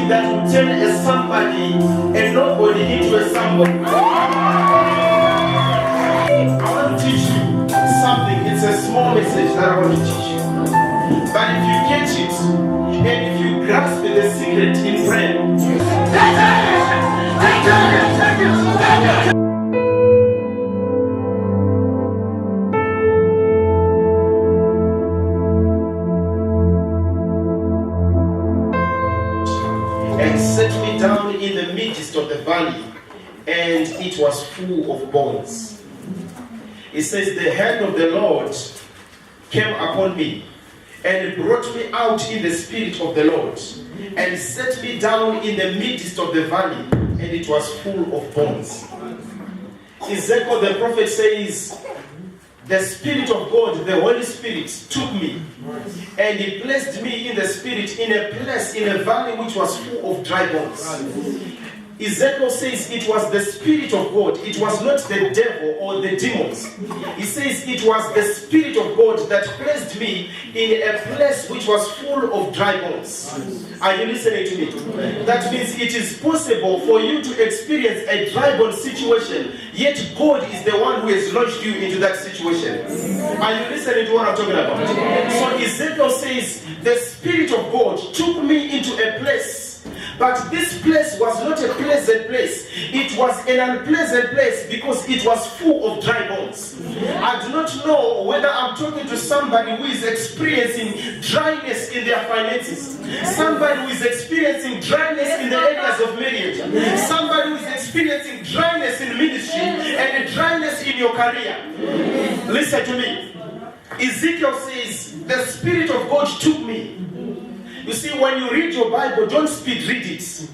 That will turn a somebody and nobody into a somebody. I want to teach you something. It's a small message that I want to teach you. But if you catch it and if you grasp the secret in prayer, and set me down in the midst of the valley, and it was full of bones. It says, the hand of the Lord came upon me, and brought me out in the spirit of the Lord, and set me down in the midst of the valley, and it was full of bones. Ezekiel the prophet says, the Spirit of God, the Holy Spirit, took me and He placed me in the Spirit in a place, in a valley which was full of dry bones. Ezekiel says it was the Spirit of God. It was not the devil or the demons. He says it was the Spirit of God that placed me in a place which was full of dry bones. Are you listening to me? That means it is possible for you to experience a dry bone situation, yet God is the one who has launched you into that situation. Are you listening to what I'm talking about? So Ezekiel says the Spirit of God took me into a place, but this place was not a pleasant place. It was an unpleasant place because it was full of dry bones. I do not know whether I'm talking to somebody who is experiencing dryness in their finances, somebody who is experiencing dryness in the areas of marriage, somebody who is experiencing dryness in ministry and dryness in your career. Listen to me. Ezekiel says, the Spirit of God took me. You see, when you read your Bible, don't speed read it.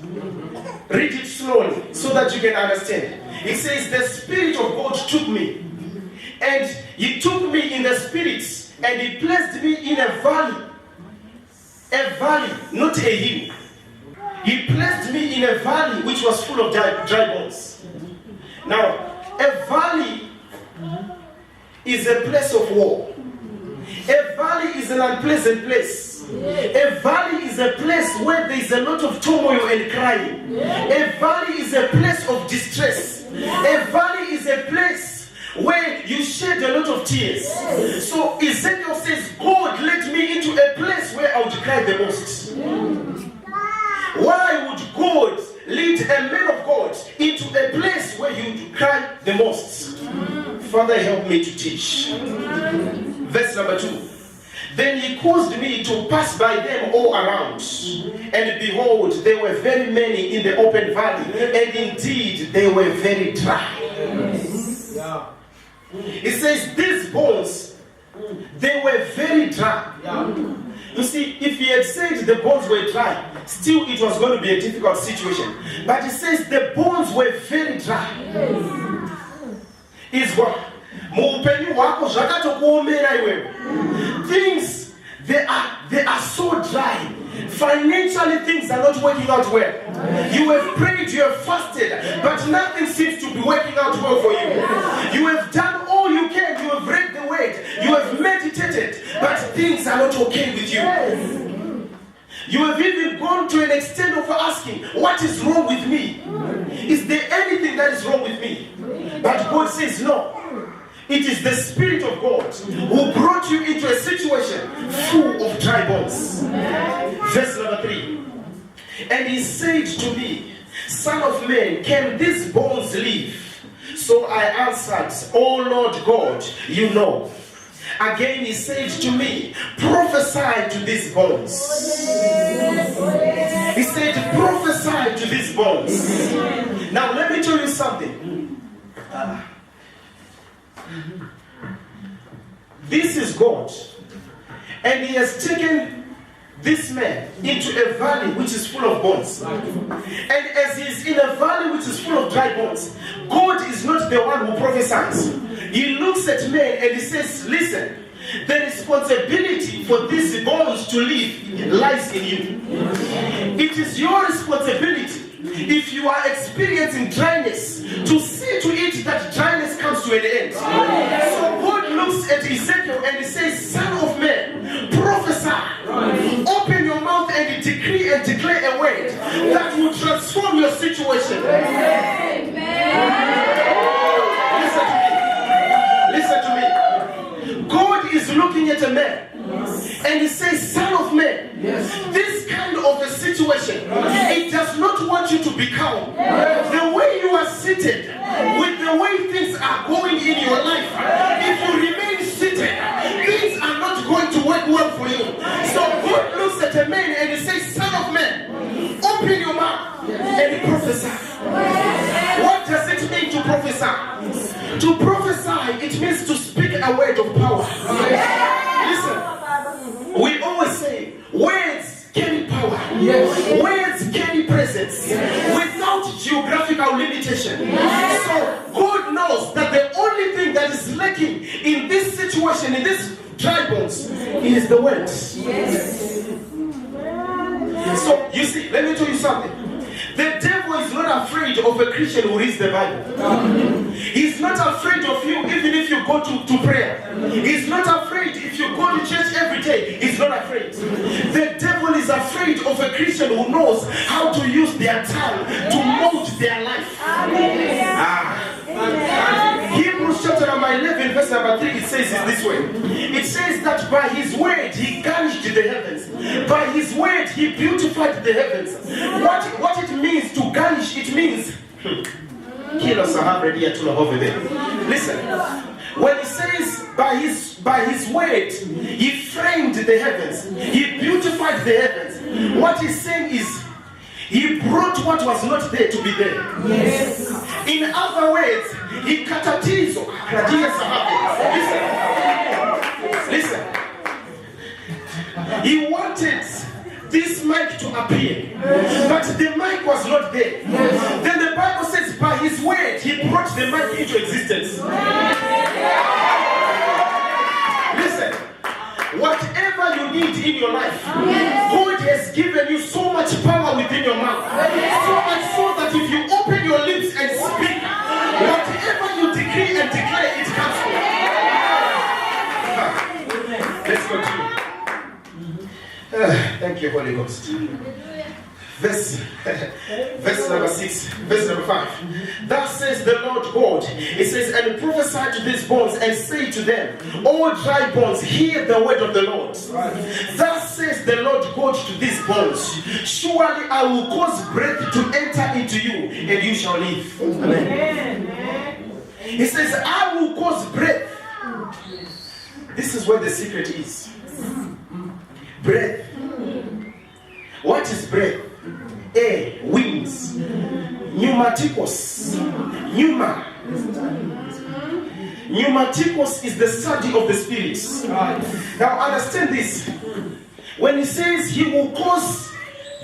Read it slowly so that you can understand. It says, the Spirit of God took me. And He took me in the Spirit and He placed me in a valley. A valley, not a hill. He placed me in a valley which was full of dry bones. Now, a valley is a place of war. A valley is an unpleasant place. A valley is a place where there is a lot of turmoil and crying. A valley is a place of distress. A valley is a place where you shed a lot of tears. So Ezekiel says, God led me into a place where I would cry the most. Why would God lead a man of God into a place where he would cry the most? Father, help me to teach. Verse number 2. Then He caused me to pass by them all around, and behold, there were very many in the open valley, and indeed they were very dry. It says these bones, they were very dry. You see, if He had said the bones were dry, still it was going to be a difficult situation. But He says the bones were very dry. Is what? Things, they are so dry. Financially, things are not working out well. You have prayed, you have fasted, but nothing seems to be working out well for you. You have done all you can, you have read the word, you have meditated, but things are not okay with you. You have even gone to an extent of asking, what is wrong with me? Is there anything that is wrong with me? But God says no. It is the Spirit of God who brought you into a situation full of dry bones. Verse number 3. And He said to me, Son of man, can these bones live? So I answered, O Lord God, you know. Again He said to me, prophesy to these bones. He said, prophesy to these bones. Now let me tell you something. This is God, and He has taken this man into a valley which is full of bones. And as he is in a valley which is full of dry bones, God is not the one who prophesies. He looks at man and He says, listen, the responsibility for these bones to live lies in you. It is your responsibility, if you are experiencing dryness, to see to it that dryness comes to an end. So God looks at Ezekiel and he says, Son of man, prophesy. Open your mouth and decree and declare a word that will transform your situation. Listen to me. God is looking at a man and he says, Son of man, this kind of a situation, it does not want you to be calm. The way you are seated, with the way things are going in your life, if you remain seated, things are not going to work well for you. So God looks at a man and he says, Son of man, open your mouth and prophesy. What does it mean to prophesy? To prophesy, it means to speak a word of power. Listen, we always say, words carry power. Words carry presence without geographical limitation. So God knows that the only thing that is lacking in this situation, in this dry bones, is the word. So you see, let me tell you something. The devil is not afraid of a Christian who reads the Bible. He's not afraid of you even if you go to prayer. He's not afraid if you go to church every day. He's not afraid. The devil is afraid of a Christian who knows how to use their tongue to mold their life. Hebrews chapter number 11 verse number 3, it says it this way. It says that by his word he garnished the heavens. By his word he beautified the heavens. What it means to garnish, it means listen, when he says by his word he framed the heavens, he beautified the heavens, what he's saying is he brought what was not there to be there. In other words, he katatizo. Listen. He wanted this mic to appear, but the mic was not there. Then the Bible says by his word he brought the mic into existence. Listen, whatever you need in your life, God has given you so much power within your mouth. So much so that if you open your lips and speak, whatever you decree and declare, it comes forth. Let's continue. Thank you, Holy Ghost. Verse number 6, verse number 5. Thus says the Lord God. It says, and prophesy to these bones and say to them, all dry bones, hear the word of the Lord. Thus says the Lord God to these bones, surely I will cause breath to enter into you, and you shall live. Amen. He says, I will cause breath. This is where the secret is. Breath. What is breath? Air, winds. Pneumatikos. Pneuma. Pneumatikos is the study of the spirits. Now understand this. When he says he will cause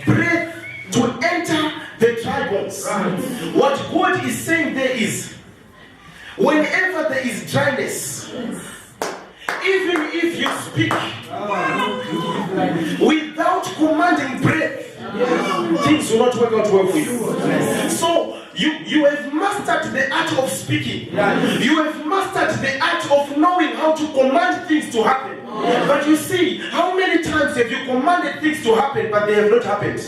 breath to enter the dry bones, what God is saying there is, whenever there is dryness, even if you speak without commanding breath, things will not work out well for you. So you have mastered the art of speaking. You have mastered the art of knowing how to command things to happen. But you see, how many times have you commanded things to happen but they have not happened?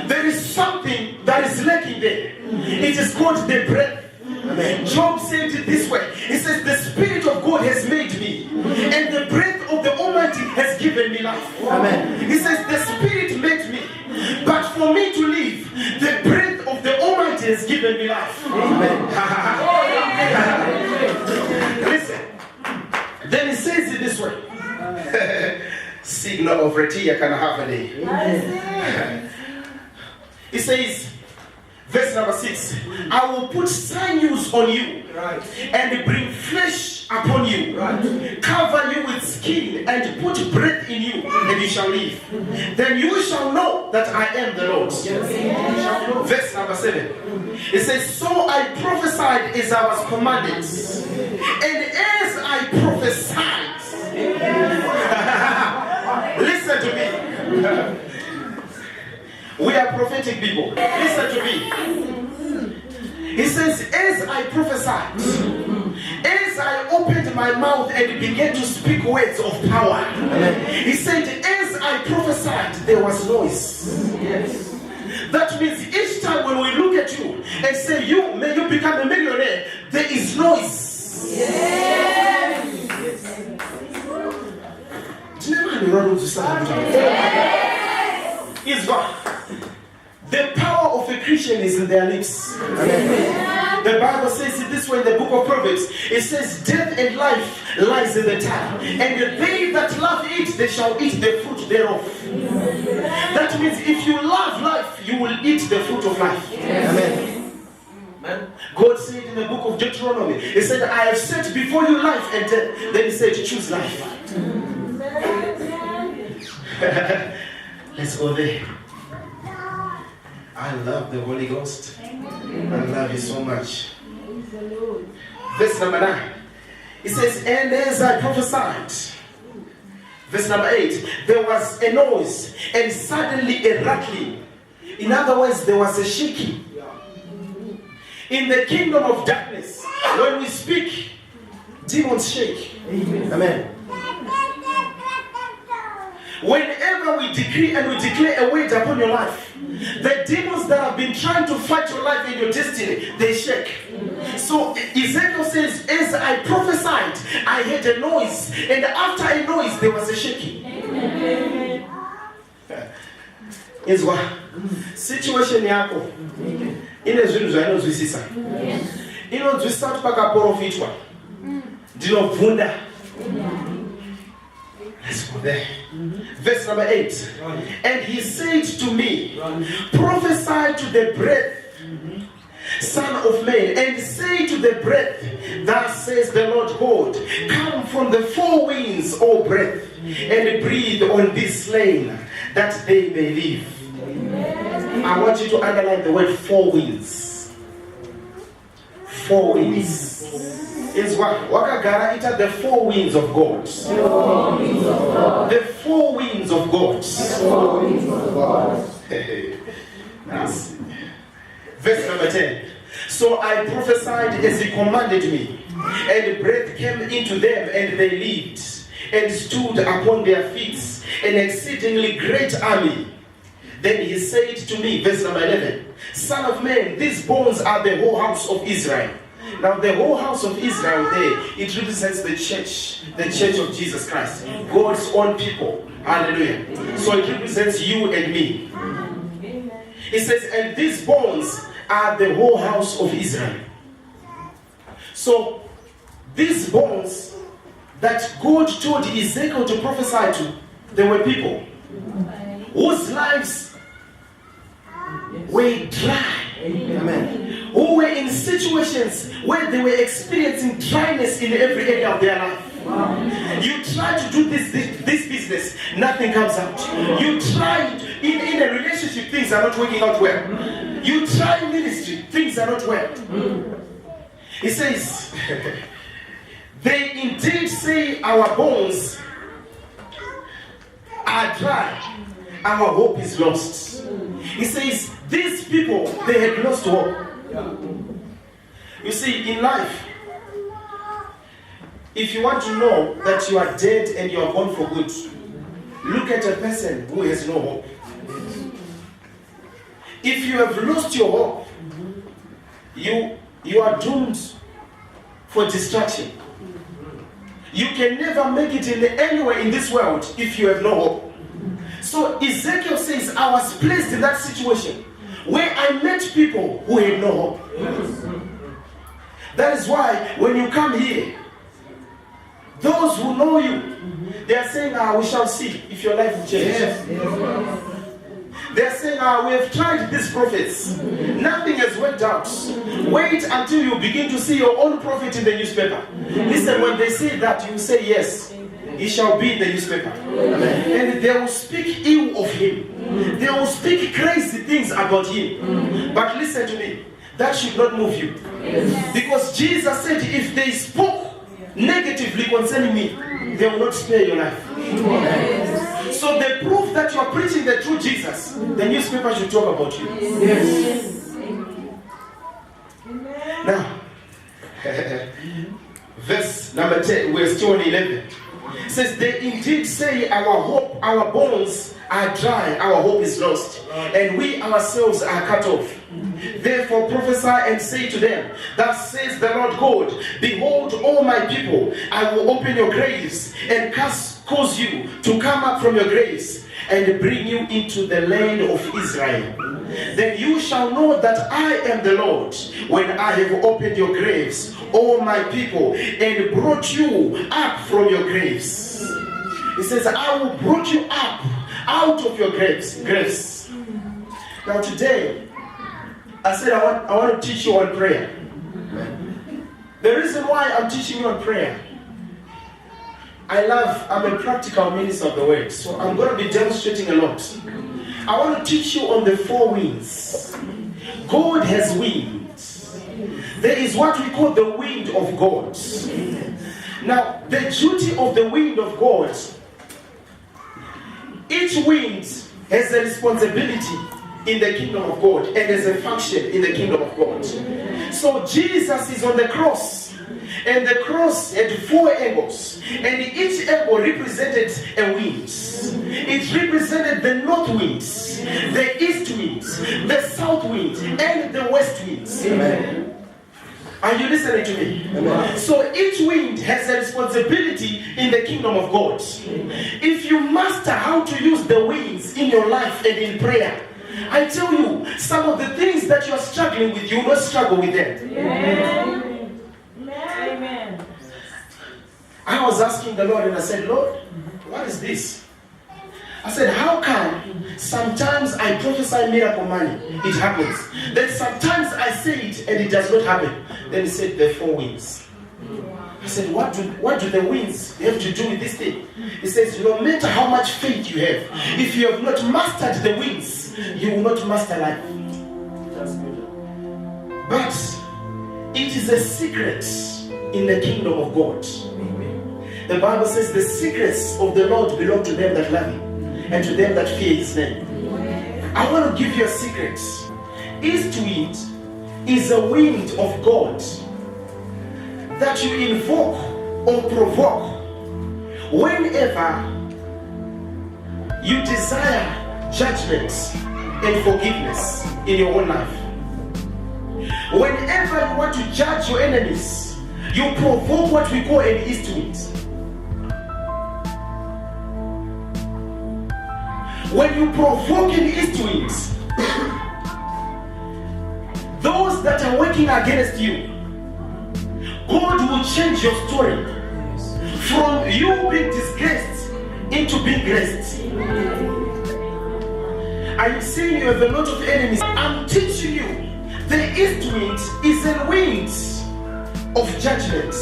There is something that is lacking there. It is called the breath. Job said it this way. He says, the Spirit of God has made me, and the breath of the Almighty has given me life. Amen. He says, the Spirit made me, but for me to live, the breath of the Almighty has given me life. Amen. Listen. Then he says it this way. Signal of Retia can have a day. He says, verse number 6, I will put sinews on you, and bring flesh upon you, cover you with skin, and put breath in you, and you shall live. Then you shall know that I am the Lord. Verse number 7, it says, so I prophesied as I was commanded, and as prophesied. Listen to me. We are prophetic people. Listen to me. He says, as I prophesied, as I opened my mouth and began to speak words of power, he said, as I prophesied, there was noise. Yes. That means each time when we look at you and say, may you become a millionaire, there is noise. Yes. Is God. The power of a Christian is in their lips. Amen. The Bible says it this way in the book of Proverbs. It says, death and life lies in the tongue, and they that love it, they shall eat the fruit thereof. That means if you love life, you will eat the fruit of life. Amen. God said in the book of Deuteronomy, he said, I have set before you life and death. Then he said, choose life. Let's go there. I love the Holy Ghost. I love you so much. Verse number 9. It says, and as I prophesied. Verse number 8. There was a noise and suddenly a rattling. In other words, there was a shaking. In the kingdom of darkness, when we speak, demons shake. Amen. Whenever we decree and we declare a word upon your life, the demons that have been trying to fight your life and your destiny, they shake. So Ezekiel says, as I prophesied, I heard a noise, and after a noise, there was a shaking. Is what situation yako ine zvinhu zvainozwisisa inonzwisisa kuti pakaprofitwa ndinobvunda. Let's go there. Verse number 8. And he said to me, prophesy to the breath, Son of man, and say to the breath, thus says the Lord God, come from the four winds, O breath, and breathe on this slain, that they may live. I want you to underline the word four winds. Four winds. Is what Wakagara ita the four winds of God. The four winds of God. Nice. Verse number 10. So I prophesied as he commanded me, and breath came into them, and they lived, and stood upon their feet, an exceedingly great army. Then he said to me, verse number 11, Son of man, these bones are the whole house of Israel. Now the whole house of Israel there, it represents the church of Jesus Christ, God's own people. Hallelujah. So it represents you and me. It says, and these bones are the whole house of Israel. So these bones that God told Ezekiel to prophesy to, they were people whose lives were dry. Amen. Who were in situations where they were experiencing dryness in every area of their life. Wow. You try to do this business, nothing comes out. You try in a relationship, things are not working out well. You try ministry, things are not well. He says, they indeed say our bones are dry, our hope is lost. He says, these people, they had lost hope. You see, in life, if you want to know that you are dead and you are gone for good, look at a person who has no hope. If you have lost your hope, you are doomed for destruction. You can never make it in anywhere in this world if you have no hope. So Ezekiel says, I was placed in that situation where I met people who had no hope. That is why when you come here, those who know you, they are saying, we shall see if your life will change. Yes. They are saying, we have tried these prophets. Nothing has worked out. Wait until you begin to see your own prophet in the newspaper. Listen, when they say that, you say yes. He shall be in the newspaper. Amen. And they will speak ill of him. They will speak crazy things about him. But listen to me. That should not move you. Because Jesus said, if they spoke negatively concerning me, they will not spare your life. So the proof that you are preaching the true Jesus, the newspaper should talk about you. Now, verse number 10, we're still on 11. It says, they indeed say our hope, our bones are dry, our hope is lost, and we ourselves are cut off. Therefore prophesy and say to them, thus says the Lord God, behold, all my people, I will open your graves and cause you to come up from your graves and bring you into the land of Israel. Then you shall know that I am the Lord, when I have opened your graves, all my people, and brought you up from your graves. It says, I will brought you up out of your graves. Now today, I said I want to teach you on prayer. The reason why I'm teaching you on prayer, I'm a practical minister of the word, so I'm going to be demonstrating a lot. I want to teach you on the 4 winds. God has winds. There is what we call the wind of God. Now, the duty of the wind of God, each wind has a responsibility in the kingdom of God and has a function in the kingdom of God. So Jesus is on the cross, and the cross had 4 angles, and each angle represented a wind. It represented the north winds, the east winds, the south winds, and the west winds. Amen. Are you listening to me? Amen. So each wind has a responsibility in the kingdom of God. If you master how to use the winds in your life and in prayer, I tell you, some of the things that you are struggling with, you will not struggle with them. Amen. Amen. I was asking the Lord and I said, Lord, what is this? I said, how come sometimes I prophesy miracle money, it happens. Then sometimes I say it and it does not happen. Then he said, the 4 winds. I said, what do the winds have to do with this thing? He says, no matter how much faith you have, if you have not mastered the winds, you will not master life. But it is a secret in the kingdom of God. The Bible says the secrets of the Lord belong to them that love him and to them that fear his name. I want to give you a secret. East wind is a wind of God that you invoke or provoke whenever you desire judgment and forgiveness in your own life. Whenever you want to judge your enemies, you provoke what we call an east wind. When you provoke an east wind, those that are working against you, God will change your story from you being disgraced into being graced. I'm saying you have a lot of enemies. I'm teaching you the east wind is a wind of judgment.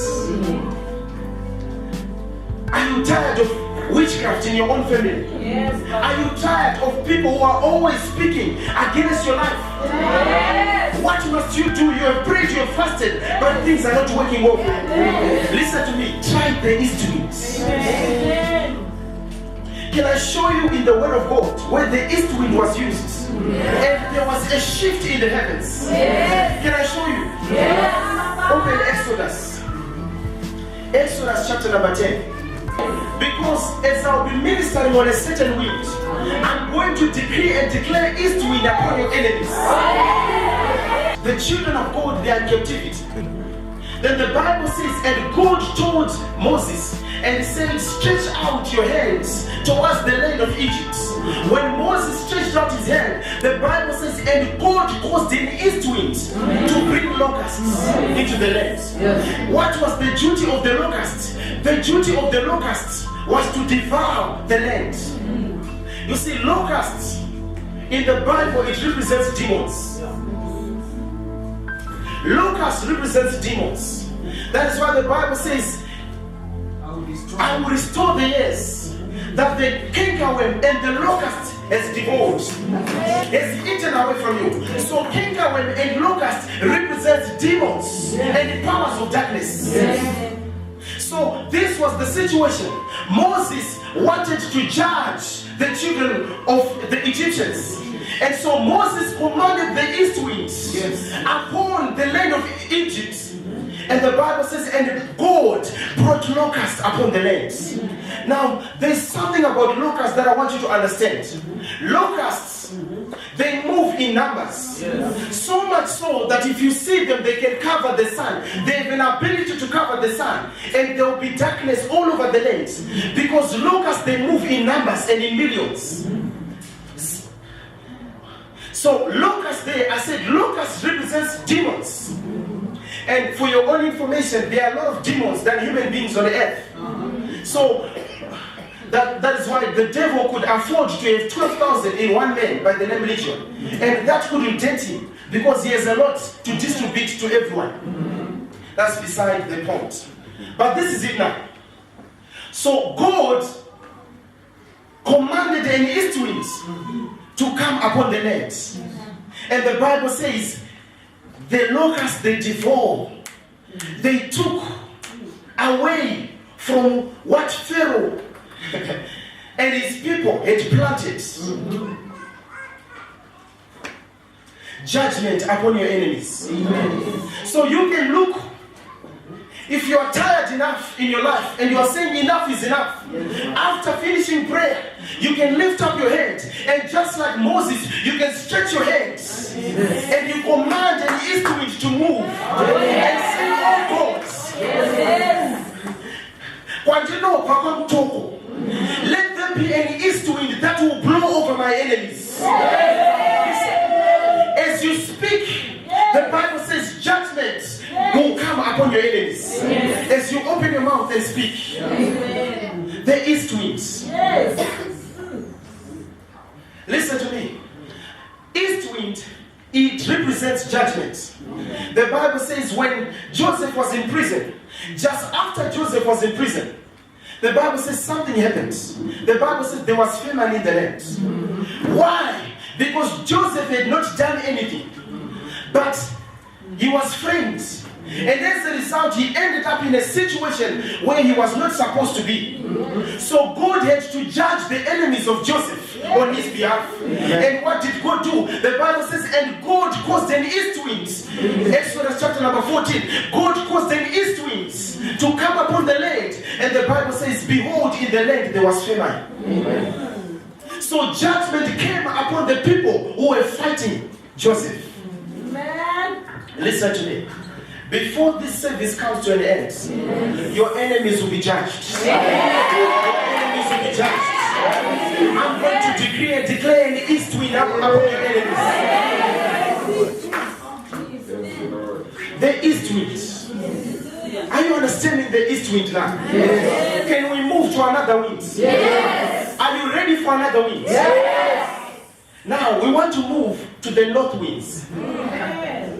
Are you tired of witchcraft in your own family? Yes. Are you tired of people who are always speaking against your life? Yes. What must you do? You have prayed, you have fasted, but things are not working well for you. Yes. Listen to me. Try the east wind. Yes. Can I show you in the word of God where the east wind was used? Yes. And there was a shift in the heavens. Yes. Can I show you? Yes. Open Exodus. Exodus chapter number 10. Because as I'll be ministering on a certain wind, I'm going to decree and declare east wind upon your enemies. The children of God, they are in captivity. Then the Bible says, and God told Moses and said, stretch out your hands towards the land of Egypt. When Moses stretched out his hand, the Bible says, and God caused an east wind to bring locusts into the land. Yes. What was the duty of the locusts? The duty of the locusts was to devour the land. You see, locusts in the Bible, it represents demons. Locusts represents demons. That is why the Bible says, I will restore the years that the cankerworm and the locust has devoured, has eaten away from you. So cankerworm and locust represents demons and powers of darkness. So this was the situation. Moses wanted to judge the children of the Egyptians. And so Moses commanded the east winds upon the land of Egypt. And the Bible says, and God brought locusts upon the land. Now, there's something about locusts that I want you to understand. Locusts, they move in numbers. So much so that if you see them, they can cover the sun. They have an ability to cover the sun. And there will be darkness all over the land. Because locusts, they move in numbers and in millions. So locusts there, I said locusts represents demons. And for your own information, there are a lot of demons than human beings on the earth. So that is why the devil could afford to have 12,000 in one man by the name Legion. And that couldn't tempt him because he has a lot to distribute to everyone. That's beside the point. But this is it now. So God commanded an east wind to come upon the land. And the Bible says, the locusts they devour. They took away from what Pharaoh and his people had planted. Judgment upon your enemies. So you can look. If you are tired enough in your life and you are saying enough is enough, after finishing prayer, you can lift up your hand and just like Moses, you can stretch your hands and you command an east wind to move and say, oh God, let there be an east wind that will blow over my enemies. As you speak, the Bible says judgment will come upon your enemies. As you open your mouth and speak, the east winds. Listen to me. East wind, it represents judgment. The Bible says when Joseph was in prison, just after Joseph was in prison, the Bible says something happened. The Bible says there was famine in the land. Why? Because Joseph had not done anything, but he was framed. And as a result, he ended up in a situation where he was not supposed to be. So God had to judge the enemies of Joseph on his behalf. And what did God do? The Bible says, and God caused an east wind. Exodus chapter number 14. God caused an east wind to come upon the land. And the Bible says, behold, in the land there was famine. So judgment came upon the people who were fighting Joseph. Listen to me. Before this service comes to an end, your enemies will be judged. Your enemies will be judged. I'm going to decree and declare an east wind upon your enemies. The east wind. Are you understanding the east wind now? Yes. Can we move to another wind? Yes. Are you ready for another wind? Yes. Now we want to move to the north winds. Yes.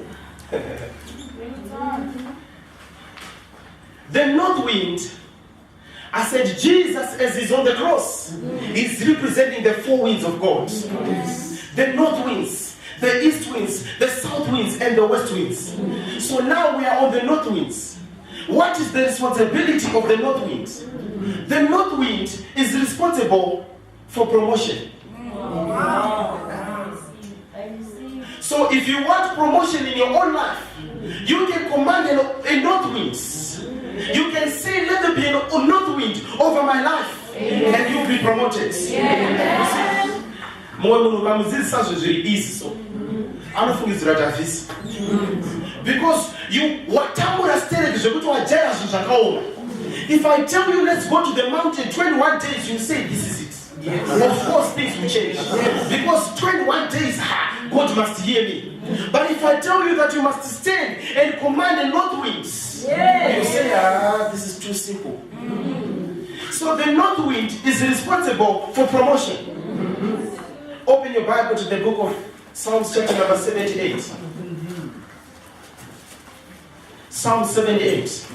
The north wind, I said Jesus as he's on the cross is representing the four winds of God. The north winds, the east winds, the south winds, and the west winds. So now we are on the north winds. What is the responsibility of the north wind? The north wind is responsible for promotion. So if you want promotion in your own life, you can command a north wind. You can say, let there be a north wind over my life. Amen. And you'll be promoted. Yeah. Because if I tell you let's go to the mountain 21 days, you say this is it. Yes. Of course things will change. Because 21 days God must hear me. But if I tell you that you must stand and command the north winds, you say, this is too simple. So the north wind is responsible for promotion. Open your Bible to the book of Psalms chapter number 78. Psalm 78.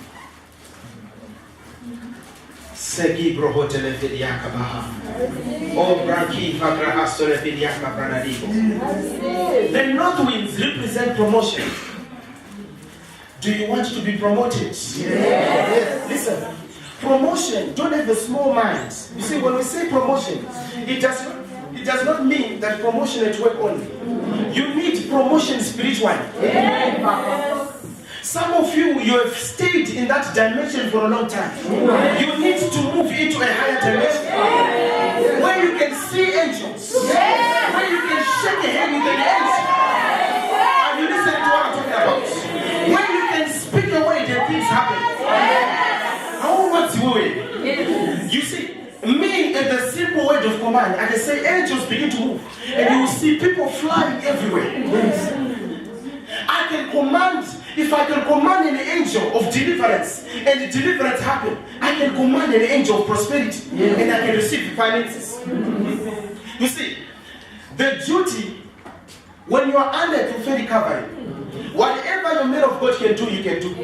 Segi brohotele fediaka baha. O branki fagra asole fediaka branadigo. The north winds represent promotion. Do you want to be promoted? Yes. Listen, promotion, don't have a small mind. You see, when we say promotion, it does not mean that promotion at work only. You need promotion spiritually. Some of you have stayed in that dimension for a long time. You need to move into a higher dimension where you can see angels, where you can shake a hand with an angel. Are you listening to what I'm talking about? Where you can speak a word and things happen. How much way? You see, me and the simple word of command, I can say angels begin to move, and you will see people flying everywhere. I can command, if I can command an angel of deliverance, and the deliverance happen, I can command an angel of prosperity, and I can receive finances. You see, the duty, when you are under prophetic covering, whatever the man of God can do, you can do.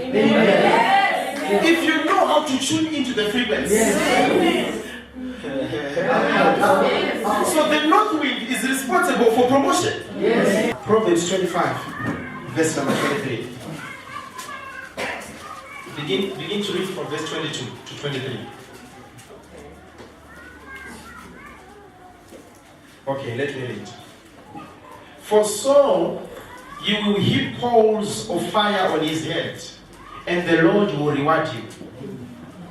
If you know how to tune into the frequency. So the north wind is responsible for promotion. Proverbs 25, verse number 23. Begin to read from verse 22 to 23. Okay, let me read. For so you will heap coals of fire on his head, and the Lord will reward you.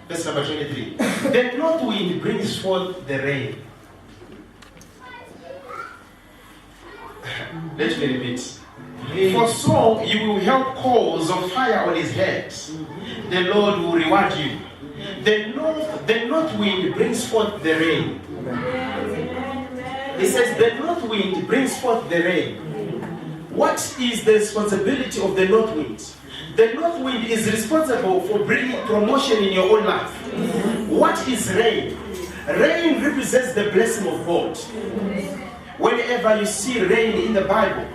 Verse number 23. The north wind brings forth the rain. Let me repeat. For so you will heap coals of fire on his head, the Lord will reward you. The north wind brings forth the rain. It says the north wind brings forth the rain. What is the responsibility of the north wind? The north wind is responsible for bringing promotion in your own life. What is rain? Rain represents the blessing of God. Whenever you see rain in the Bible,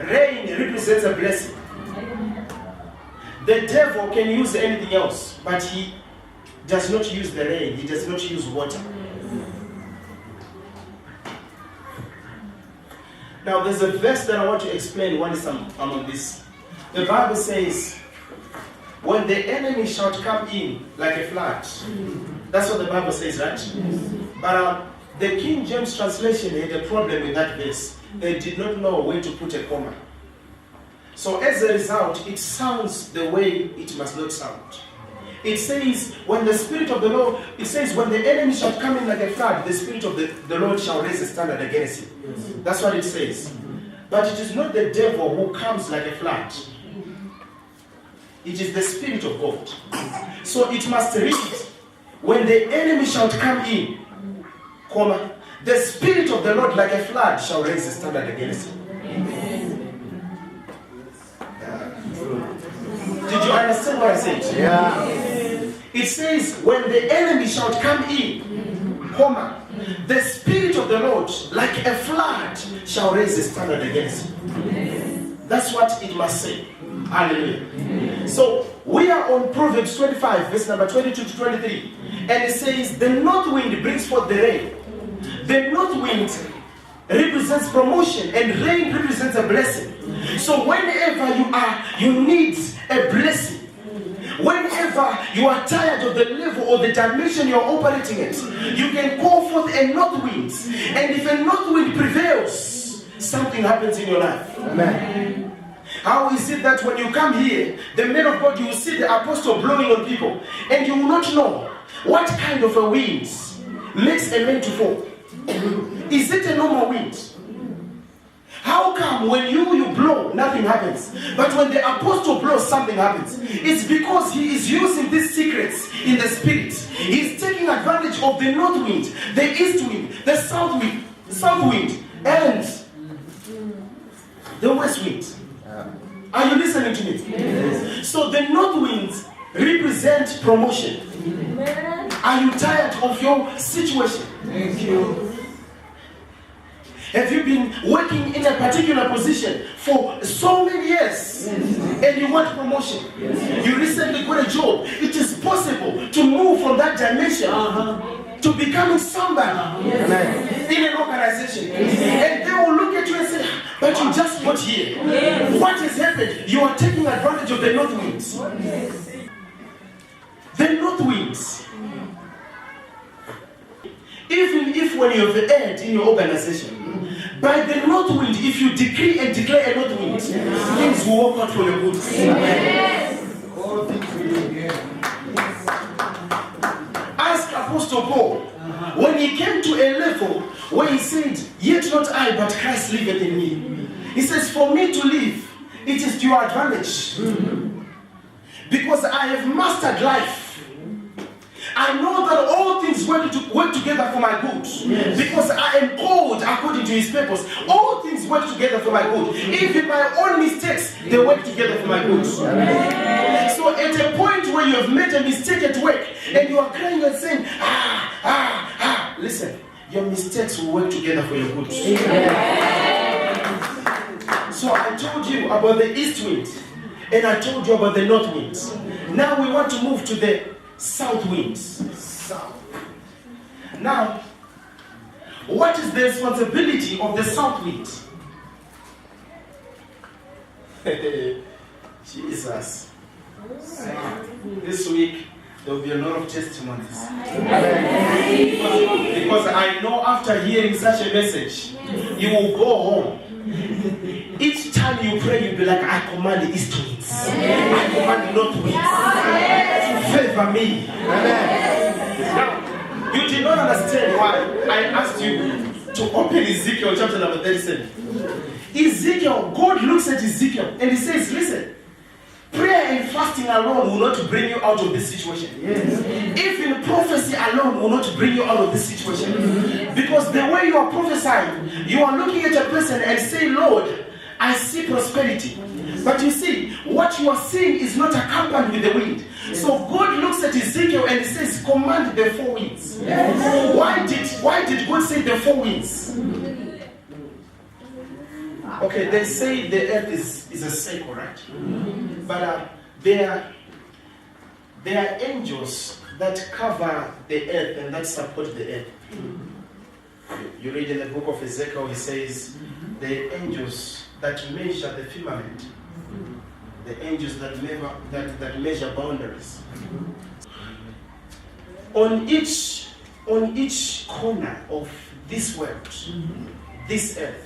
rain represents a blessing. The devil can use anything else, but he does not use the rain. He does not use water. Now there's a verse that I want to explain what is among this. The Bible says, when the enemy shall come in like a flood. That's what the Bible says, right? But the King James translation had a problem with that verse. They did not know where to put a comma. So as a result, it sounds the way it must not sound. It says, when the Spirit of the Lord, it says, when the enemy shall come in like a flood, the Spirit of the Lord shall raise a standard against him. That's what it says. But it is not the devil who comes like a flood. It is the Spirit of God. So it must read, when the enemy shall come in, comma, the Spirit of the Lord like a flood shall raise a standard against him. Did you understand what I said? Yeah. It says, when the enemy shall come in, comma, the Spirit of the Lord, like a flood, shall raise a standard against him. That's what it must say. Hallelujah. So, we are on Proverbs 25, verse number 22 to 23. And it says, the north wind brings forth the rain. The north wind represents promotion, and rain represents a blessing. So whenever you need a blessing, whenever you are tired of the level or the dimension you are operating at, you can call forth a north wind. And if a north wind prevails, something happens in your life. Amen. How is it that when you come here, the man of God, you will see the apostle blowing on people, and you will not know what kind of a wind makes a man to fall? Is it a normal wind? How come when you blow, nothing happens? But when the apostle blows, something happens. It's because he is using these secrets in the spirit. He's taking advantage of the north wind, the east wind, the south wind, and the west wind. Are you listening to me? Yes. So the north winds represent promotion. Are you tired of your situation? Thank you. Have you been working in a particular position for so many years and you want promotion? You recently got a job. It is possible to move from that dimension to becoming somebody in an organization. And they will look at you and say, but you just got here. What has happened? You are taking advantage of the north winds. The north winds Even if when you have erred in your organization, by the north wind, if you decree and declare a north wind, things will work out for your good. Ask Apostle Paul, when he came to a level where he said, yet not I, but Christ liveth in me. He says, for me to live, it is to your advantage. Because I have mastered life. I know that all things work together for my good. Yes. Because I am called according to his purpose. All things work together for my good. Even my own mistakes, they work together for my good. Yes. So at a point where you have made a mistake at work and you are crying and saying, listen, your mistakes will work together for your good. Yes. So I told you about the east wind and I told you about the north wind. Now we want to move to the south winds. Now, what is the responsibility of the south wind? Jesus. This week, there will be a lot of testimonies. Because I know after hearing such a message, you will go home. Each time you pray, you'll be like, I command the east winds. I command the north winds. Favor me. Now, you did not understand why I asked you to open Ezekiel chapter number 37. Ezekiel, God looks at Ezekiel and he says, listen, prayer and fasting alone will not bring you out of this situation. Yes. Even prophecy alone will not bring you out of this situation. Because the way you are prophesying, you are looking at a person and saying, Lord, I see prosperity. But you see, what you are seeing is not accompanied with the wind. Yes. So God looks at Ezekiel and he says, command the four winds. Yes. Why did God say the four winds? Okay, they say the earth is a circle, right? But there are angels that cover the earth and that support the earth. You read in the book of Ezekiel, he says, the angels that measure the firmament, the angels that measure boundaries. On each corner of this world, this earth,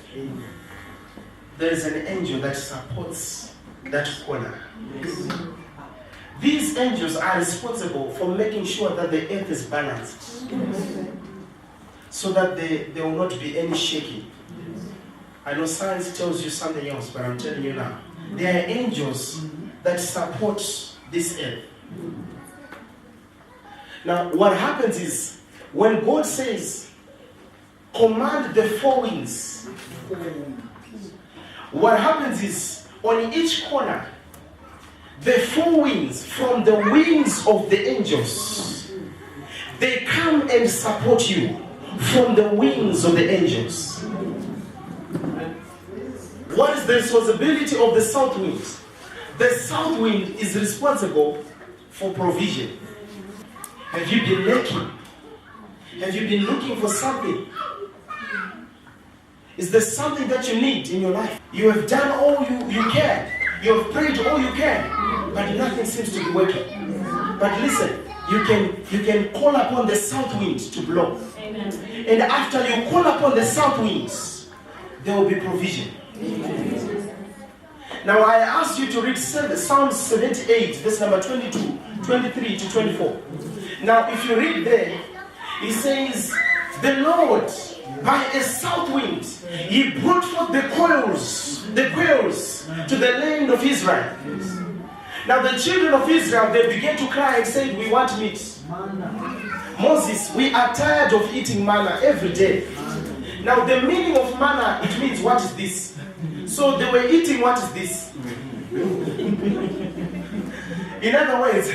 there is an angel that supports that corner. These angels are responsible for making sure that the earth is balanced, so that there will not be any shaking. I know science tells you something else, but I'm telling you now. There are angels that support this earth. Now, what happens is, when God says, command the four winds, what happens is, on each corner, the four winds from the wings of the angels, they come and support you from the wings of the angels. What is the responsibility of the south wind? The south wind is responsible for provision. Have you been looking? Have you been looking for something? Is there something that you need in your life? You have done all you can. You have prayed all you can, but nothing seems to be working. But listen, you can call upon the south wind to blow. Amen. And after you call upon the south winds, there will be provision. Amen. Now I asked you to read Psalm 78, verse number 22, 23 to 24. Now if you read there, it says, the Lord, by a south wind, he brought forth the quails to the land of Israel. Now the children of Israel, they began to cry and said, we want meat. Moses, we are tired of eating manna every day. Now the meaning of manna, it means what is this? So they were eating what is this? In other words,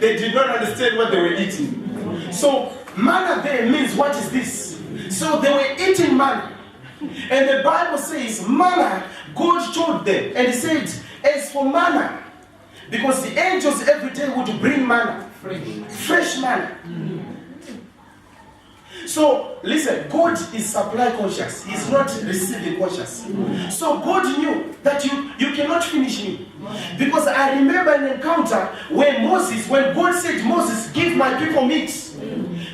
they did not understand what they were eating. So manna there means what is this? So they were eating manna. And the Bible says manna, God told them, and he said, as for manna, because the angels every day would bring manna, fresh manna. So listen, God is supply conscious. He's not receiving conscious. So God knew that you cannot finish me. Because I remember an encounter when God said, Moses, give my people meat.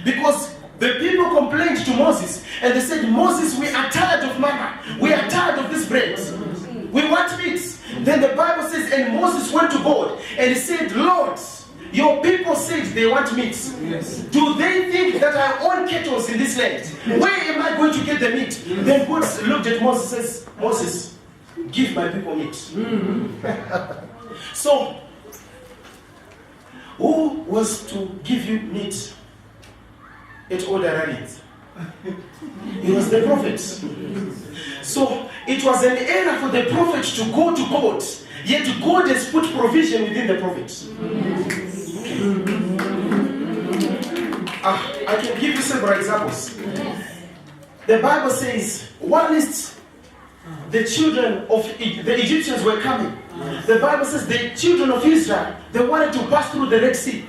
Because The people complained to Moses and they said, Moses, we are tired of manna. We are tired of this bread. We want meat. Then the Bible says, and Moses went to God and he said, Lord, your people said they want meat. Yes. Do they think that I own cattle in this land? Where am I going to get the meat? Then God looked at Moses and says, Moses, give my people meat. So, who was to give you meat at all the rallies? It was the prophet. So, it was an error for the prophet to go to God, yet God has put provision within the prophet. I can give you several examples. The Bible says, whilst the children of the Egyptians were coming, the Bible says the children of Israel, they wanted to pass through the Red Sea.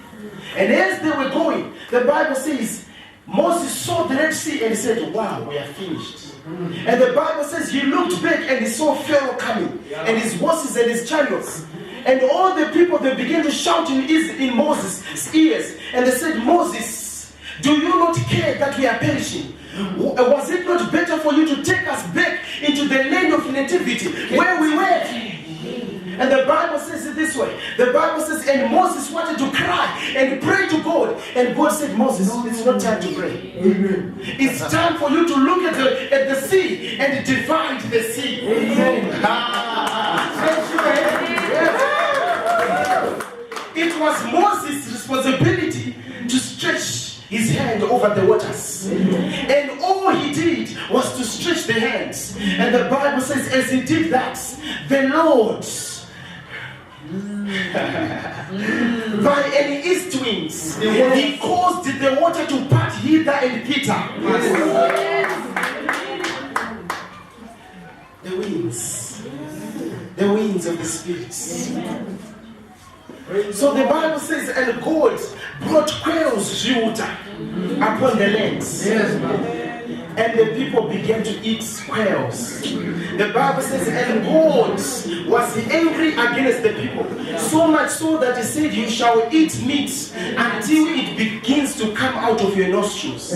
And as they were going, the Bible says, Moses saw the Red Sea and he said, wow, we are finished. And the Bible says he looked back and he saw Pharaoh coming, and his horses and his chariots. And all the people, they began to shout in Moses' ears. And they said, Moses, do you not care that we are perishing? Was it not better for you to take us back into the land of nativity where we were? And the Bible says it this way. The Bible says, and Moses wanted to cry and pray to God. And God said, Moses, it's not time to pray. It's time for you to look at the sea and divide the sea. It was Moses' responsibility to stretch his hand over the waters. And all he did was to stretch the hands. And the Bible says, as he did that, the Lord, by an east winds, he caused the water to part hither and thither. The winds of the Spirit. So the Bible says, and God brought quails upon the lands. And the people began to eat quails. The Bible says, and God was angry against the people, so much so that he said, you shall eat meat until it begins to come out of your nostrils.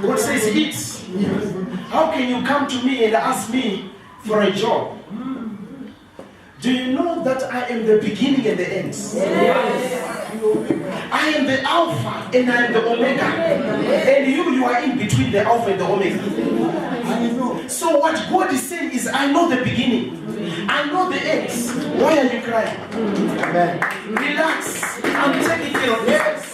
God says, eat. How can you come to me and ask me for a job? Do you know that I am the beginning and the end? I am the Alpha and I am the Omega. And you are in between the Alpha and the Omega. So what God is saying is, I know the beginning. I know the end. Why are you crying? Relax. I'm taking care of this.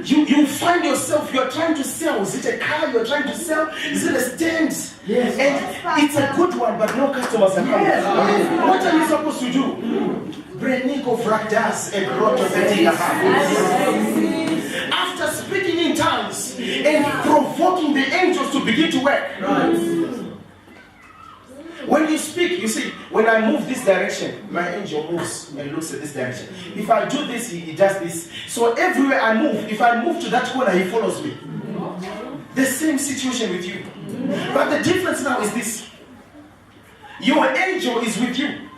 You find yourself, you are trying to sell. Is it a car you are trying to sell? Is it a stand? Yes. And it's a good one, but no customers are coming. Yes. What are you supposed to do? Breniko fractas and after speaking in tongues and provoking the angels to begin to work. When you speak, you see, when I move this direction, my angel moves and looks at this direction. If I do this, he does this. So everywhere I move, if I move to that corner, he follows me. The same situation with you. But the difference now is this. Your angel is with you.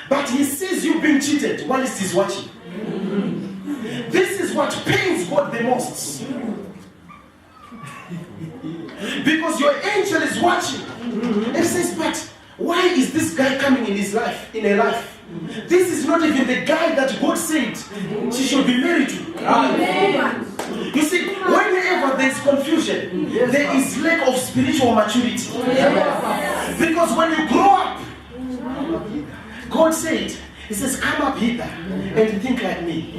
But he sees you being cheated while he's watching. This is what pains God the most. Because your angel is watching. And says, but why is this guy coming in his life, in a life? This is not even the guy that God said she should be married to. You see, whenever there is confusion, there is lack of spiritual maturity. Because when you grow up, God said, he says, come up hither and think like me.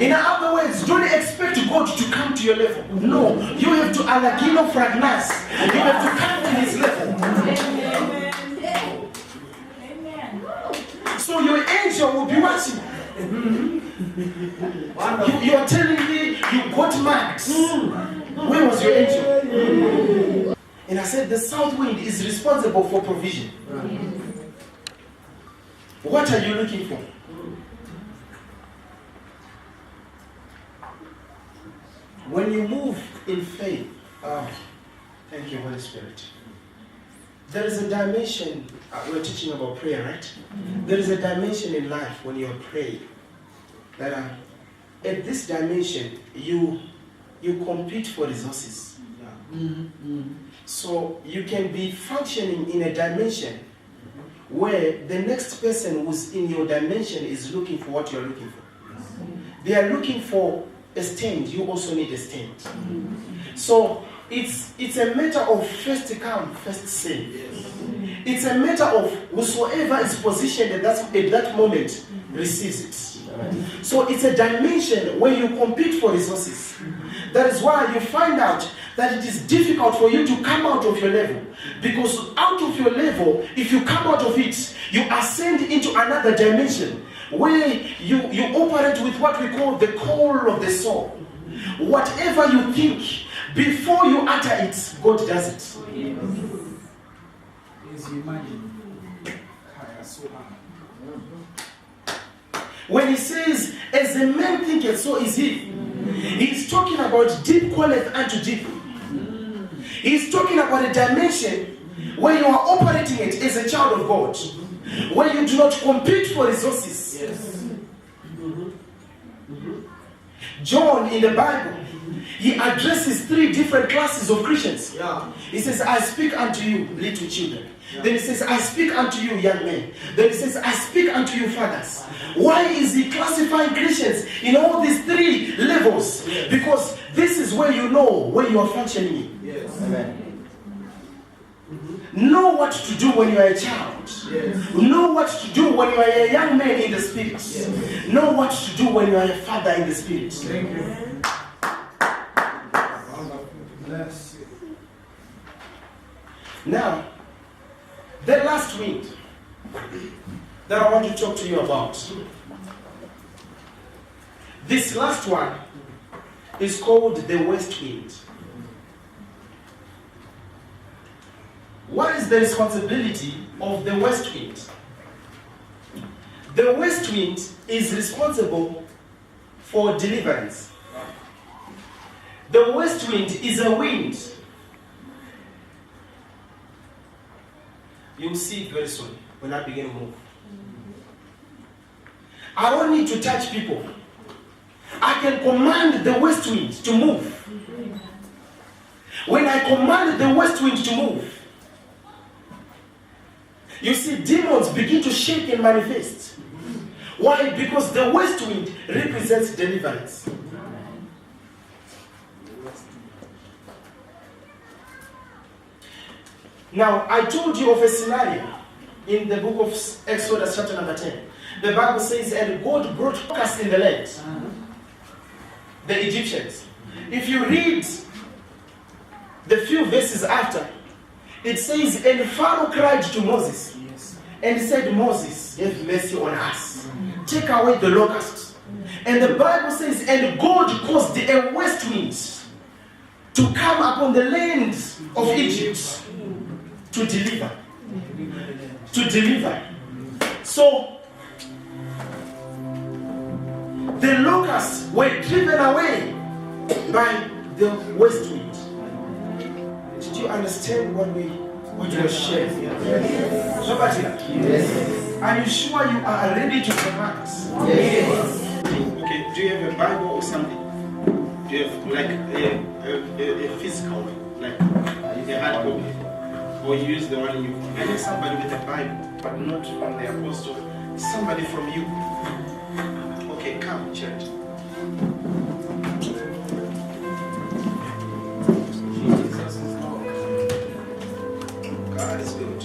In other words, don't expect God to come to your level. No, you have to alagino fragnas. You have to come to his level. So your angel will be watching. You are telling me you got marks. Where was your angel? And I said, the south wind is responsible for provision. What are you looking for? When you move in faith, thank you, Holy Spirit. There is a dimension, we're teaching about prayer, right? There is a dimension in life when you're praying that at this dimension, you compete for resources. So you can be functioning in a dimension where the next person who's in your dimension is looking for what you're looking for. They are looking for a stand, you also need a stand. So it's a matter of first come, first serve. It's a matter of whosoever is positioned at that moment receives it. So it's a dimension where you compete for resources. That is why you find out that it is difficult for you to come out of your level. Because out of your level, if you come out of it, you ascend into another dimension where you operate with what we call the call of the soul. Whatever you think, before you utter it, God does it. When he says, as a man thinketh, so is he. He's talking about deep calleth unto deep. He's talking about a dimension where you are operating it as a child of God, where you do not compete for resources. John in the Bible, he addresses 3 different classes of Christians. He says, I speak unto you, little children. Then he says, I speak unto you, young men. Then he says, I speak unto you, fathers. Why is he classifying Christians in all these 3 levels? Because this is where you know where you are functioning in. Amen. Know what to do when you are a child. Know what to do when you are a young man in the spirit. Know what to do when you are a father in the spirit. Thank you. Now, the last wind that I want to talk to you about. This last one is called the west wind. What is the responsibility of the west wind? The west wind is responsible for deliverance. The west wind is a wind. You'll see it very soon when I begin to move. I don't need to touch people. I can command the west wind to move. When I command the west wind to move, you see demons begin to shake and manifest. Why? Because the west wind represents deliverance. Now, I told you of a scenario in the book of Exodus chapter number 10. The Bible says, and God brought locusts in the land, the Egyptians. If you read the few verses after, it says, and Pharaoh cried to Moses, and said, Moses, have mercy on us. Take away the locusts. And the Bible says, and God caused a west wind to come upon the land of Egypt to deliver. So, the locusts were driven away by the west wind. Did you understand what we shared? Nobody? Yes. Are you sure you are ready to command? Yes. Okay, do you have a Bible or something? Do you have like a physical one? Like a hard copy? Or you use the one in you? I need somebody with a Bible, but not from the apostle. Somebody from you. Okay, come, church. God is good.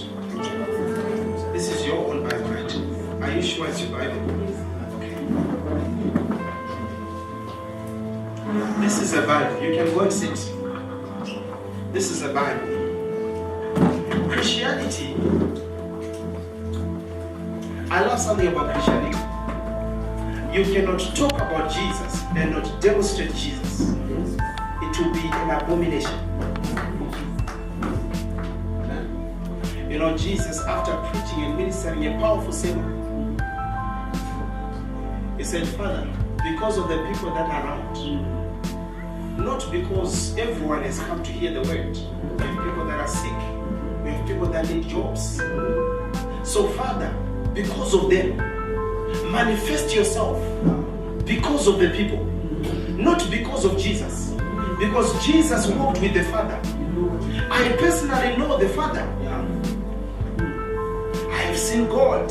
This is your own Bible, right? Are you sure it's your Bible? Okay. This is a Bible. You can go and sit. This is a Bible. Christianity. I love something about Christianity. You cannot talk about Jesus and not demonstrate Jesus. It will be an abomination. You know, Jesus, after preaching and ministering a powerful sermon, he said, Father, because of the people that are around, not because everyone has come to hear the word. We have people that are sick. We have of people that need jobs. So Father, because of them, manifest yourself because of the people, not because of Jesus. Because Jesus walked with the Father. I personally know the Father. I have seen God.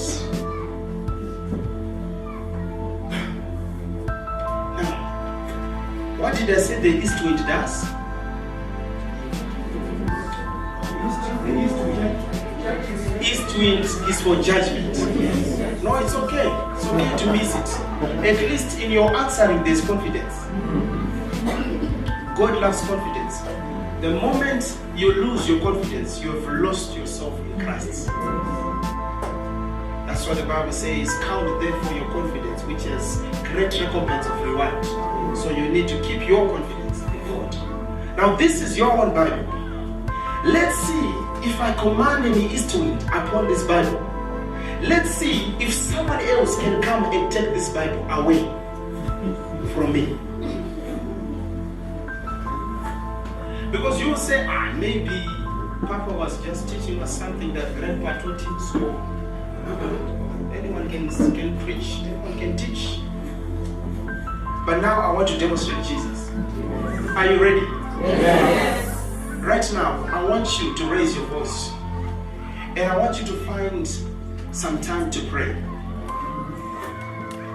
Now, what did I say the east wind does? East wind is for judgment. No, it's okay. It's okay to miss it. At least in your answering, there's confidence. God loves confidence. The moment you lose your confidence, you have lost yourself in Christ. That's what the Bible says. Count therefore your confidence, which has great recompense of reward. So you need to keep your confidence in God. Now this is your own Bible. Let's see if I command any east wind upon this Bible. Let's see if someone else can come and take this Bible away from me. Because you will say, maybe Papa was just teaching us something that Grandpa taught him. So anyone can preach, anyone can teach. But now I want to demonstrate Jesus. Are you ready? Yes. Right now, I want you to raise your voice. And I want you to find some time to pray.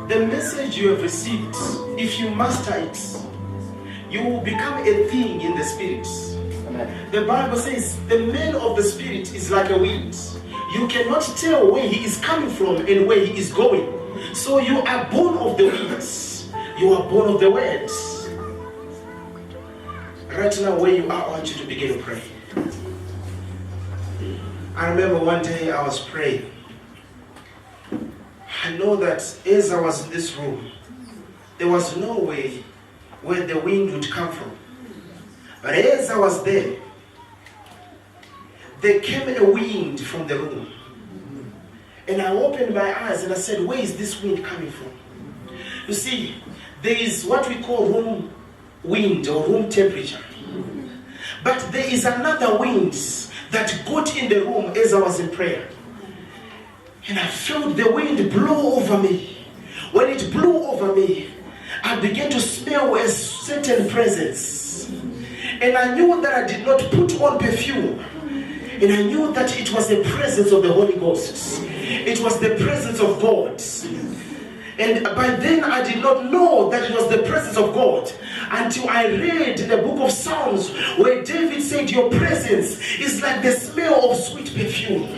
The message you have received, if you master it, you will become a thing in the spirit. Amen. The Bible says the man of the spirit is like a wind. You cannot tell where he is coming from and where he is going. So you are born of the winds. You are born of the words. Right now where you are, I want you to begin to pray. I remember one day I was praying. I know that as I was in this room, there was no way where the wind would come from. But as I was there came a wind from the room. And I opened my eyes and I said, where is this wind coming from? You see, there is what we call room wind or room temperature. But there is another wind that got in the room as I was in prayer. And I felt the wind blow over me. When it blew over me, I began to smell a certain presence. And I knew that I did not put on perfume. And I knew that it was the presence of the Holy Ghost. It was the presence of God. And by then I did not know that it was the presence of God until I read in the book of Psalms where David said, your presence is like the smell of sweet perfume.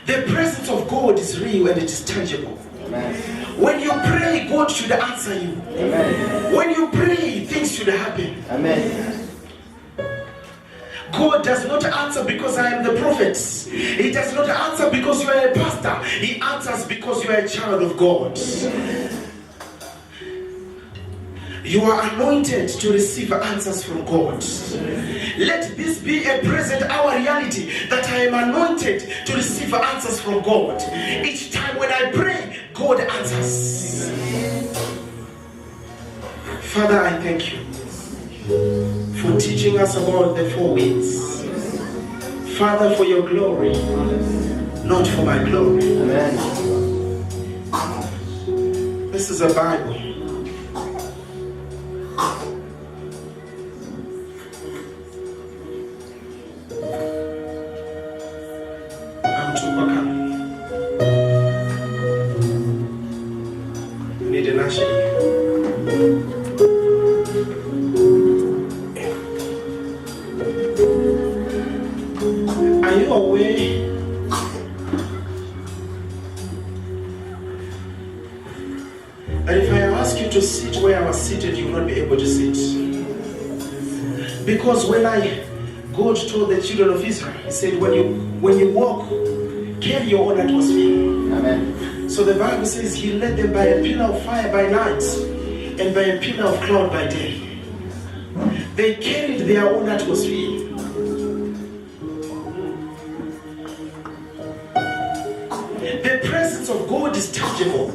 The presence of God is real and it is tangible. Amen. When you pray, God should answer you. Amen. When you pray, things should happen. Amen. God does not answer because I am the prophet. He does not answer because you are a pastor. He answers because you are a child of God. You are anointed to receive answers from God. Let this be a present hour reality that I am anointed to receive answers from God. Each time when I pray, God answers. Father, I thank you for teaching us about the four winds. Father, for your glory, not for my glory. Amen. This is a Bible. I'm Chupaka. Need an usher. Are you aware that if I ask you to sit where I was seated, you will not be able to sit? Because when God told the children of Israel, he said, when you walk, carry your own atmosphere. Amen. So the Bible says he led them by a pillar of fire by night and by a pillar of cloud by day. They carried their own atmosphere. The presence of God is tangible.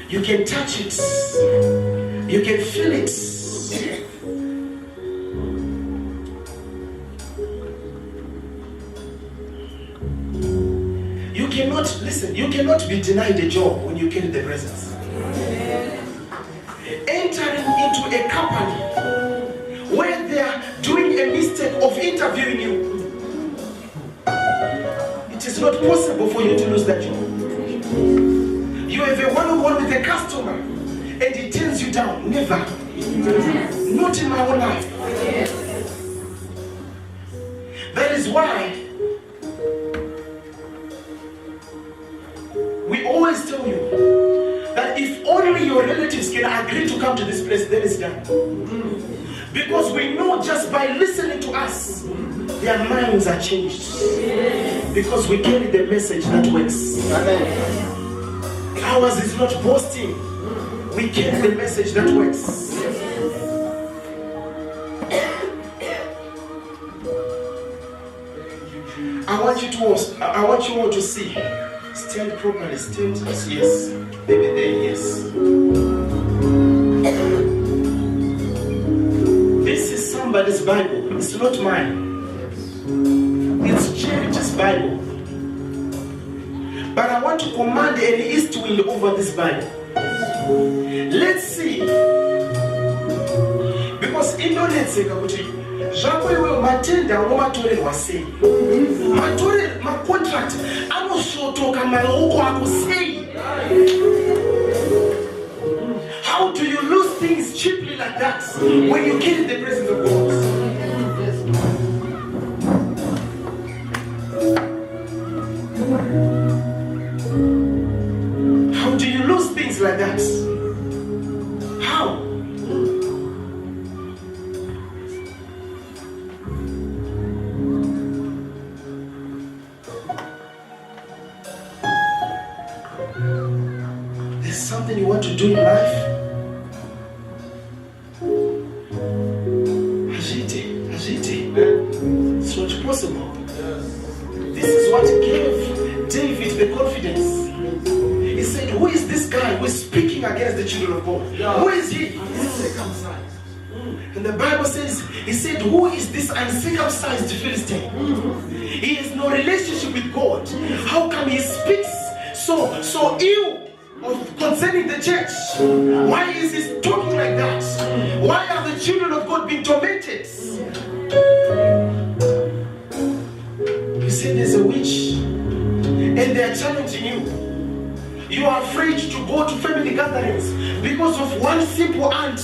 You can touch it. You can feel it. You cannot, listen, you cannot be denied a job when you carry the presence. Entering into a company where they are doing a mistake of interviewing you, it is not possible for you to lose that job. You have a one-on-one with a customer and he turns you down. Never. Not in my own life. That is why we always tell you that if only your relatives can agree to come to this place, then it's done. Because we know just by listening to us, their minds are changed. Because we carry the message that works. Ours is not boasting. We carry the message that works. I want you all to see. Stand properly. Stand. Yes. Maybe there. Yes. This is somebody's Bible. It's not mine. It's Cherich's Bible. But I want to command an east wind over this Bible. Let's see. Because indonetseka kuti zvako iwewe matenda unomatorerwa sei. Macontract anosvotoka maoko ako sei. How do you lose things cheaply like that when you carry the presence of God? How do you lose things like that? How? There's something you want to do in life. It's not possible. This is what gave David the confidence. He said, who is this guy who is speaking against the children of God? Who is he? Uncircumcised. And the Bible says, he said, who is this uncircumcised Philistine? He has no relationship with God. How come he speaks so ill concerning the church? Why is he talking like that? Why are the children of God being tormented? You see, there's a witch and they are challenging you. You are afraid to go to family gatherings because of one simple ant.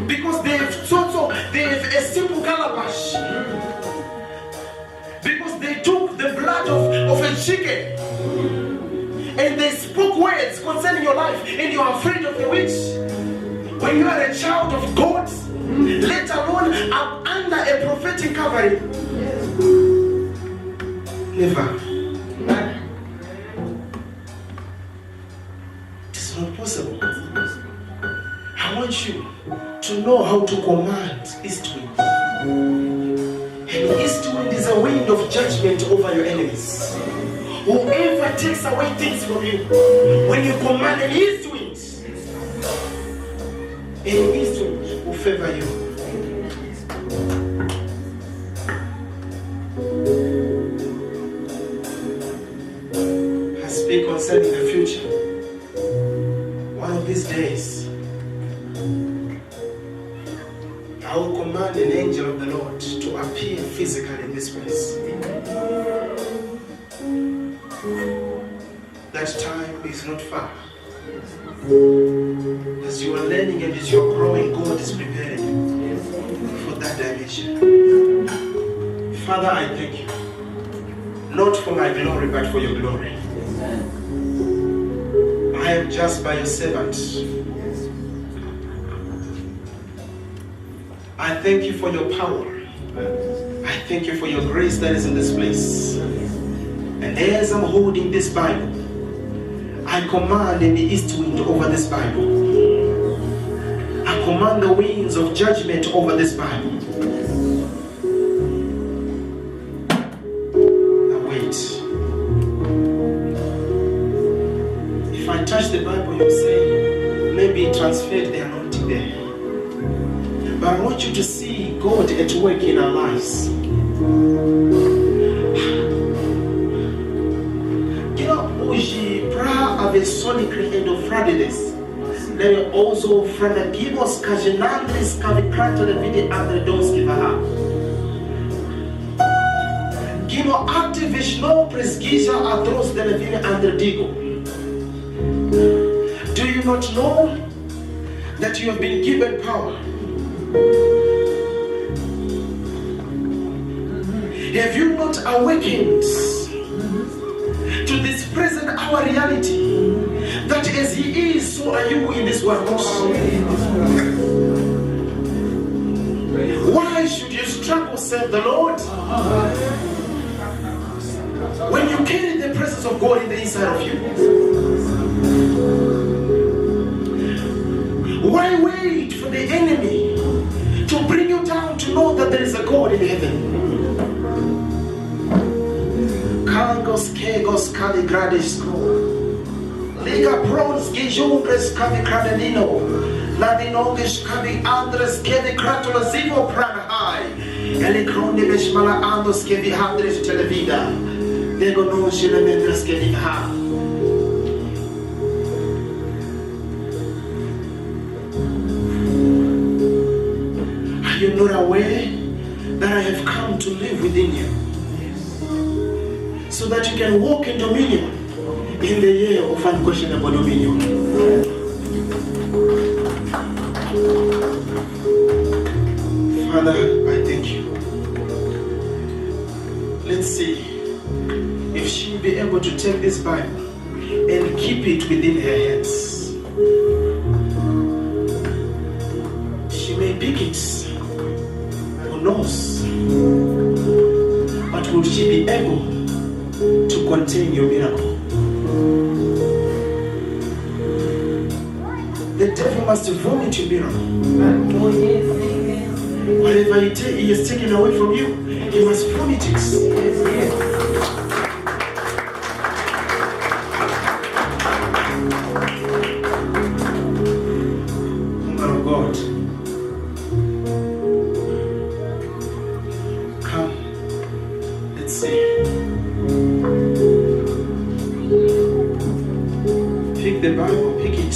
Because they have a simple calabash. Because they took the blood of a chicken and they spoke words concerning your life and you are afraid of the witch. When you are a child of God, let alone under a prophetic covering, never. It's not possible. I want you to know how to command east wind. And east wind is a wind of judgment over your enemies. Whoever takes away things from you, when you command an east wind will favor you. I speak concerning the future. One of these days, I will command an angel of the Lord to appear physically in this place. That time is not far. As you are learning and as you are growing, God is preparing you for that dimension. Father, I thank you. Not for my glory, but for your glory. I am just by your servant. I thank you for your power. I thank you for your grace that is in this place. And as I'm holding this Bible, I command in the east wind over this Bible. I command the winds of judgment over this Bible. Now wait. If I touch the Bible, you say, maybe it transferred the anointing there. But I want you to see God at work in our lives. sonically endofradides. Lere also franagimos kajenandris kavikrato de vidi andredonski vaha. Gimo activishno presgija atros de levine andredigo. Do you not know that you have been given power? Have you not awakened to this present hour reality that as He is, so are you in this world? Why should you struggle, said the Lord, when you carry the presence of God in the inside of you? Why wait for the enemy to bring you down to know that there is a God in heaven? Kangos kegos kaligradisko Liga prons gejungres kavikranelino Ladinogish kavi andres kevi kratolasivo pranahai Elikrondi beshmala andos kevi handres televida Dego no shilemendres kevi ha. Are you not aware that I have come to live within you, so that you can walk in dominion in the year of unquestionable dominion? Father, I thank you. Let's see if she will be able to take this Bible and keep it within her hands. She may pick it, who knows, but will she be able to contain your miracle? The devil must vomit your miracle. Whatever he has taken away from you, he must vomit it. Woman of God, come, let's see. Pick the Bible, pick it.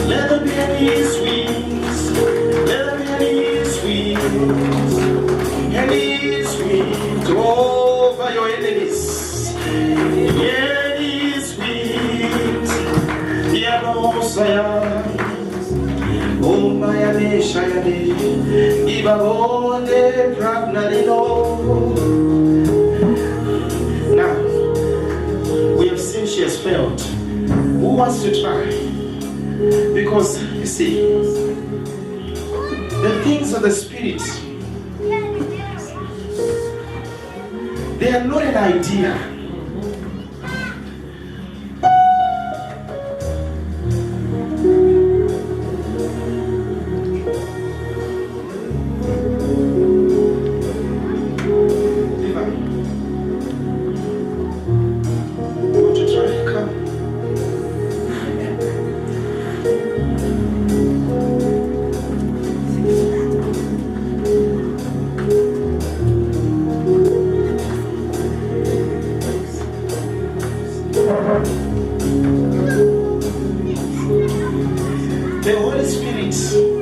Let there be any sweets, let there be any sweet over your enemies. Any sweet, oh my Shayade, Ibabone Pragnarino. Now, we have seen she has failed. Who wants to try? Because, you see, the things of the Spirit, they are not an idea. The Holy Spirit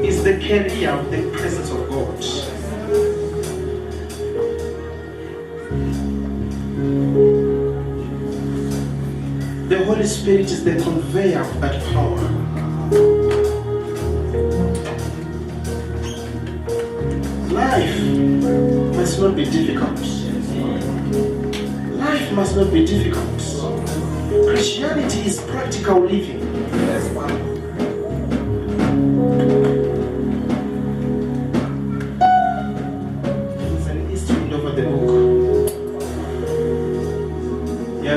is the carrier of the presence of God. The Holy Spirit is the conveyor of that power. Life must not be difficult. Life must not be difficult. Christianity is practical living. There's an east wind over the book.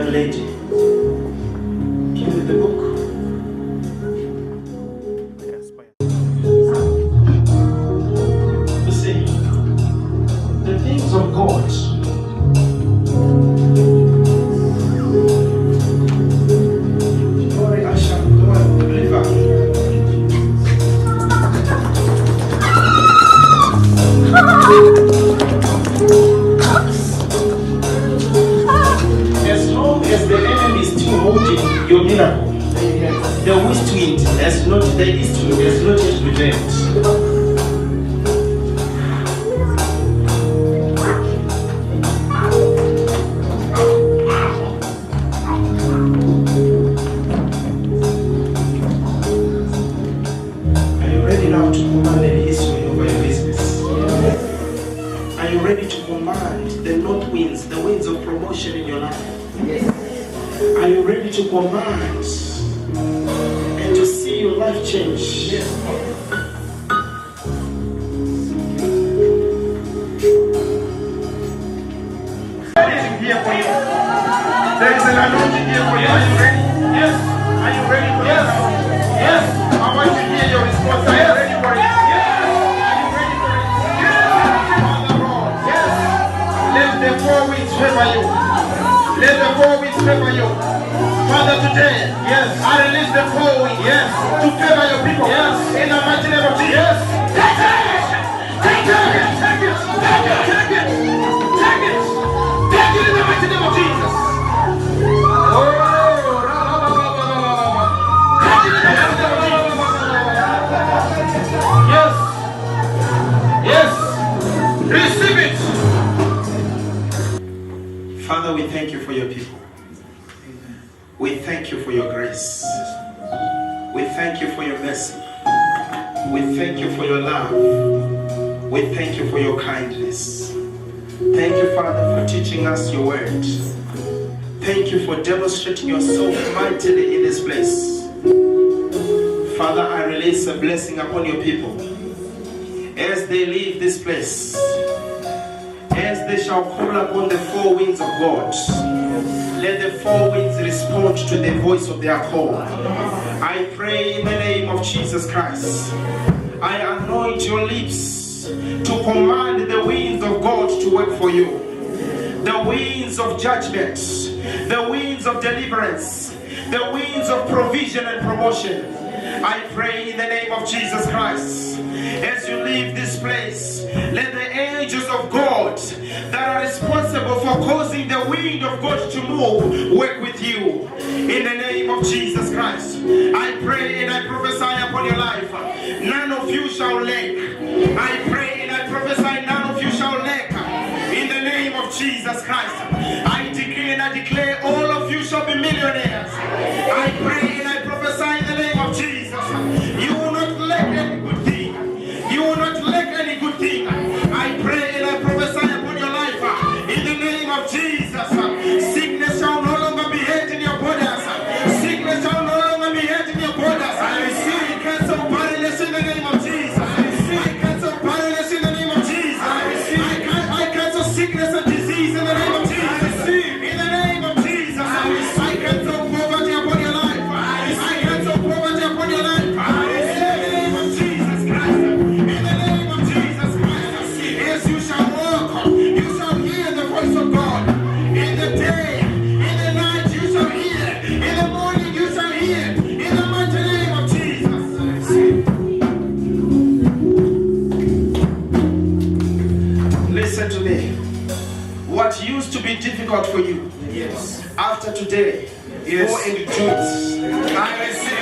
young lady. Give me the book. You see, the things of God. Glory, Asha, go on, deliver. As long as the enemy is still holding your miracle, the west wind has not, the east wind has not yet prevailed. Are you ready now to command the east wind over your business? Are you ready to command the north winds, the winds of promotion in your life? Are you ready to command and to see your life change? Here for you. There is an anointing here for you. Are you ready? Yes. Are you ready for this? Yes. I want to hear your response. Are you ready for it? Yes. Are you ready for it? Yes. Father Lord. Yes. Let the four winds favor you. Let the four winds favor you. Father, today, yes, I release the four winds, yes, to favor your people, yes, in the mighty name of Jesus. Yes. Take it! Take it! Take it! Take it! Take it! Take it! Take it in the mighty name of Jesus. Take it in the mighty name of Jesus. Yes. Yes. Receive it. Father, we thank you for your people. We thank you for your grace. We thank you for your mercy. We thank you for your love. We thank you for your kindness. Thank you, Father, for teaching us your word. Thank you for demonstrating yourself mightily in this place. Father, I release a blessing upon your people as they leave this place, as they shall call upon the four winds of God. Let the four winds respond to the voice of their call. I pray in the name of Jesus Christ. I anoint your lips to command the winds of God to work for you. The winds of judgment, the winds of deliverance, the winds of provision and promotion. I pray in the name of Jesus Christ. As you leave this place, let the angels of God that are responsible for causing the wind of God to move work with you. In the name of Jesus Christ, I pray and I prophesy upon your life. None of you shall lack. I pray and I prophesy none of you shall lack. In the name of Jesus Christ, I decree and I declare all of you shall be millionaires. I pray and I prophesy in the name of Jesus. You will not lack any good thing. You will not lack any good thing. I pray and I prophesy upon your life. In the name of Jesus, sickness shall no longer be held in your borders. Sickness shall no longer be held in your borders. I receive cancel barrenness in the name of Jesus. I cancel barrenness in the name of Jesus. I cancel sickness and disease in the name of Jesus. In the name of Jesus, I cancel poverty upon your life. I cancel poverty upon your life. In the name of Jesus Christ. In the name of Jesus Christ. As you shall walk, you shall hear the voice of God. In the day, in the night, you shall hear. In the morning, you shall hear. In the mighty name of Jesus. Listen to me. What used to be difficult for you, yes, after today, yes, go and do it. I receive